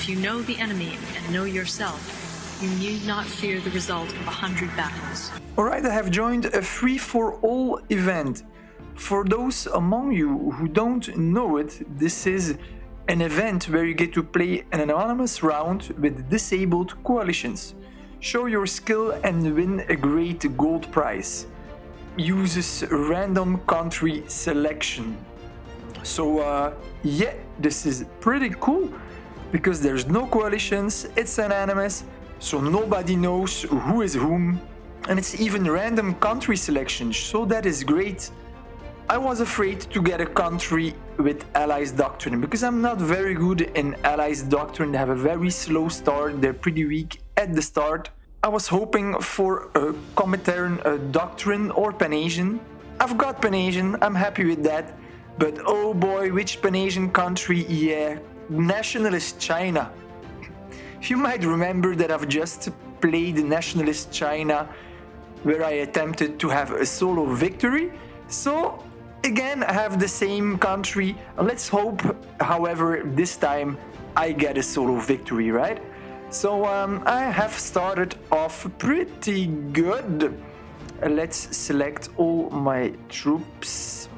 If you know the enemy and know yourself, you need not fear the result of 100 battles. Alright, I have joined a free-for-all event. For those among you who don't know it, this is an event where you get to play an anonymous round with disabled coalitions. Show your skill and win a great gold prize. Uses random country selection. So yeah, this is pretty cool because there's no coalitions, it's anonymous, so nobody knows who is whom, and it's even random country selection, so that is great. I was afraid to get a country with Allies Doctrine because I'm not very good in Allies Doctrine. They have a very slow start, they're pretty weak at the start. I was hoping for a Comintern Doctrine or Pan-Asian. I've got Pan-Asian, I'm happy with that. But oh boy, which Pan-Asian country? Yeah, Nationalist China. You might remember that I've just played Nationalist China where I attempted to have a solo victory. So again, I have the same country. Let's hope, however, this time I get a solo victory, right? So I have started off pretty good. Let's select all my troops.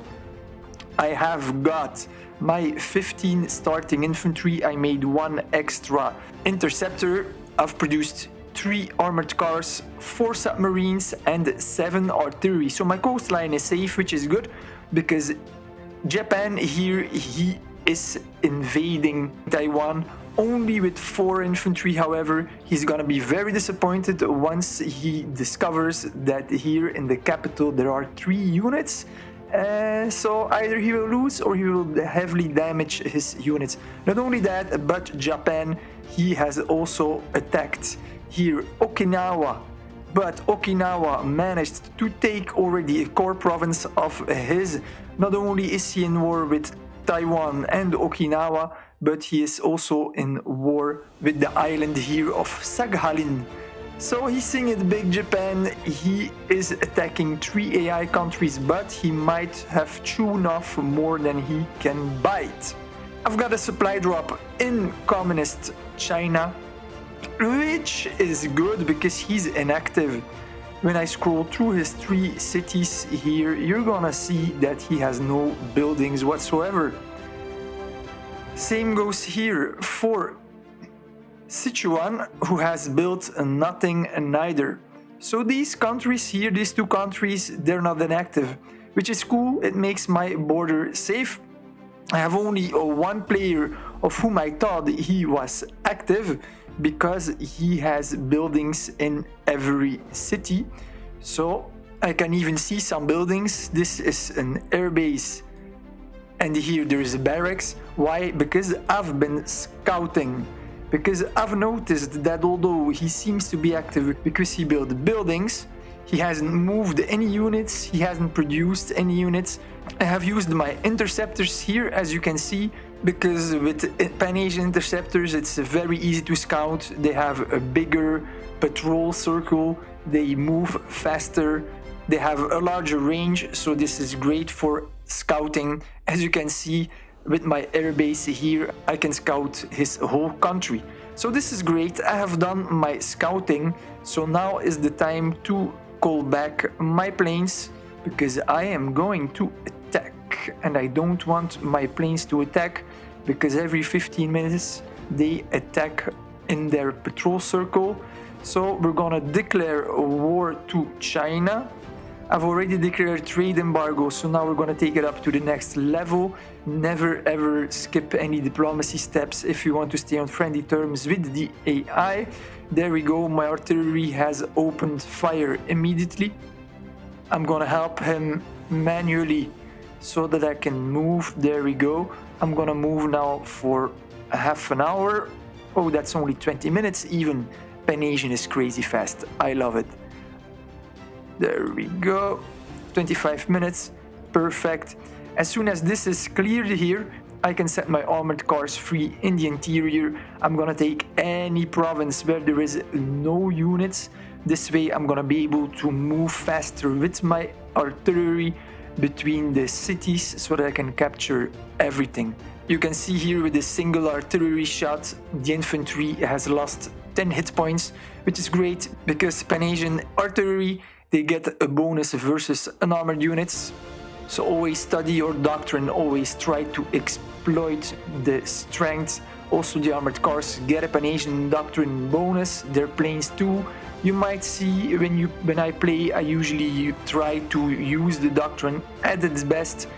I have got my 15 starting infantry. I made 1 extra interceptor. I've produced 3 armored cars, 4 submarines and 7 artillery. So my coastline is safe, which is good because Japan here, he is invading Taiwan only with 4 infantry. However, he's gonna be very disappointed once he discovers that here in the capital there are 3 units. So either he will lose or he will heavily damage his units. Not only that, but Japan, he has also attacked here Okinawa, but Okinawa managed to take already a core province of his. Not only is he in war with Taiwan and Okinawa, but he is also in war with the island here of Sakhalin. So he's seeing it big, Japan. He is attacking 3 AI countries, but he might have chewed off more than he can bite. I've got a supply drop in Communist China, which is good because he's inactive. When I scroll through his 3 cities here, you're gonna see that he has no buildings whatsoever. Same goes here for Sichuan, who has built nothing neither. So these countries here, these 2 countries, they're not inactive, which is cool. It makes my border safe. I have only 1 player of whom I thought he was active because he has buildings in every city. So I can even see some buildings. This is an airbase and here there is a barracks. Why? Because I've been scouting. Because I've noticed that although he seems to be active because he built buildings, he hasn't moved any units, he hasn't produced any units. I have used my interceptors here, as you can see, because with Pan-Asian interceptors it's very easy to scout. They have a bigger patrol circle, they move faster, they have a larger range, so this is great for scouting. As you can see, with my airbase here, I can scout his whole country. So this is great. I have done my scouting, so now is the time to call back my planes because I am going to attack, and I don't want my planes to attack because every 15 minutes they attack in their patrol circle. So we're gonna declare war to China. I've already declared trade embargo, so now we're gonna take it up to the next level. Never ever skip any diplomacy steps if you want to stay on friendly terms with the AI. There we go, my artillery has opened fire immediately. I'm gonna help him manually so that I can move. There we go. I'm gonna move now for a half an hour. Oh, that's only 20 minutes even. Pan-Asian is crazy fast. I love it. There we go. 25 minutes. Perfect. As soon as this is cleared here, I can set my armored cars free in the interior. I'm gonna take any province where there is no units. This way I'm gonna be able to move faster with my artillery between the cities so that I can capture everything. You can see here with a single artillery shot, the infantry has lost 10 hit points, which is great because Pan-Asian artillery, they get a bonus versus unarmored units. So always study your doctrine, always try to exploit the strength. Also the armored cars get a Pan-Asian doctrine bonus, their planes too. You might see when I play, I usually try to use the doctrine at its best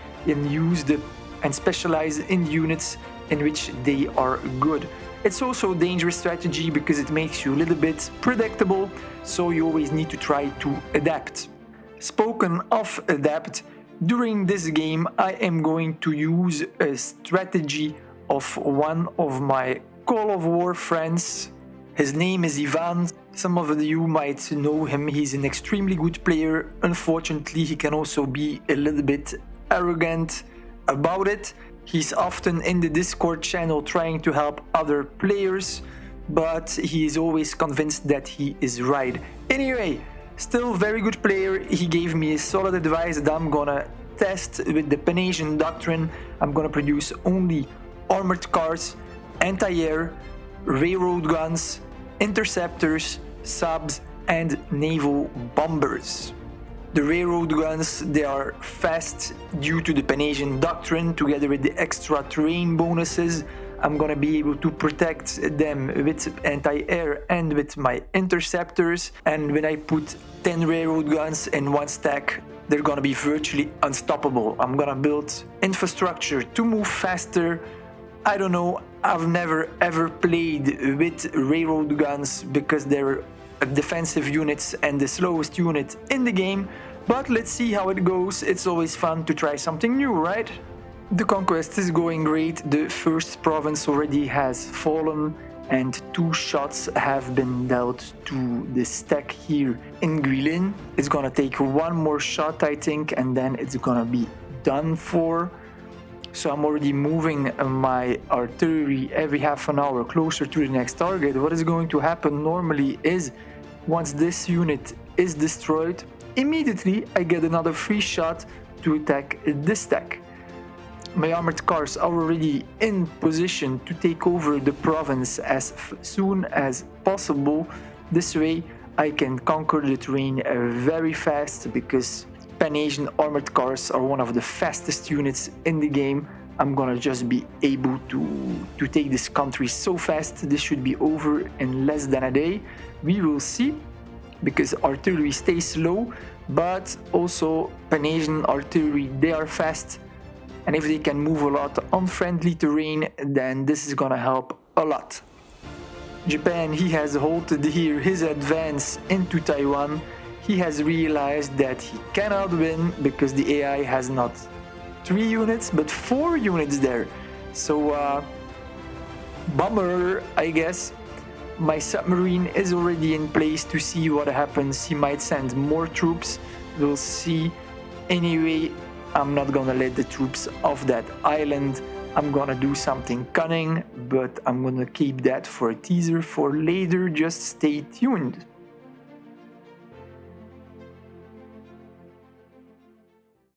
and specialize in units in which they are good. It's also a dangerous strategy because it makes you a little bit predictable, so you always need to try to adapt. Spoken of adapt, during this game I am going to use a strategy of one of my Call of War friends. His name is Ivan. Some of you might know him. He's an extremely good player. Unfortunately, he can also be a little bit arrogant about it. He's often in the Discord channel trying to help other players, but he is always convinced that he is right. Anyway, still very good player. He gave me solid advice that I'm gonna test with the Pan-Asian doctrine. I'm gonna produce only armored cars, anti-air, railroad guns, interceptors, subs, and naval bombers. The railroad guns, they are fast due to the Pan-Asian doctrine. Together with the extra terrain bonuses, I'm gonna be able to protect them with anti-air and with my interceptors. And when I put 10 railroad guns in one stack, they're gonna be virtually unstoppable. I'm gonna build infrastructure to move faster. I don't know, I've never ever played with railroad guns because they're defensive units and the slowest unit in the game, but let's see how it goes. It's always fun to try something new, right? The conquest is going great. The first province already has fallen and 2 shots have been dealt to the stack here in Guilin. It's gonna take 1 more shot, I think, and then it's gonna be done for. So I'm already moving my artillery every half an hour closer to the next target. What is going to happen normally is once this unit is destroyed, immediately I get another free shot to attack this stack. My armored cars are already in position to take over the province as soon as possible. This way I can conquer the terrain very fast because Pan-Asian armored cars are one of the fastest units in the game. I'm gonna just be able to take this country so fast. This should be over in less than a day. We will see, because artillery stays slow, but also Pan-Asian artillery, they are fast, and if they can move a lot on friendly terrain, then this is gonna help a lot. Japan, he has halted here his advance into Taiwan. He has realized that he cannot win because the AI has not 3 units but 4 units there. So bummer, I guess. My submarine is already in place to see what happens. He might send more troops, we'll see. Anyway, I'm not gonna let the troops off that island. I'm gonna do something cunning, but I'm gonna keep that for a teaser for later. Just stay tuned.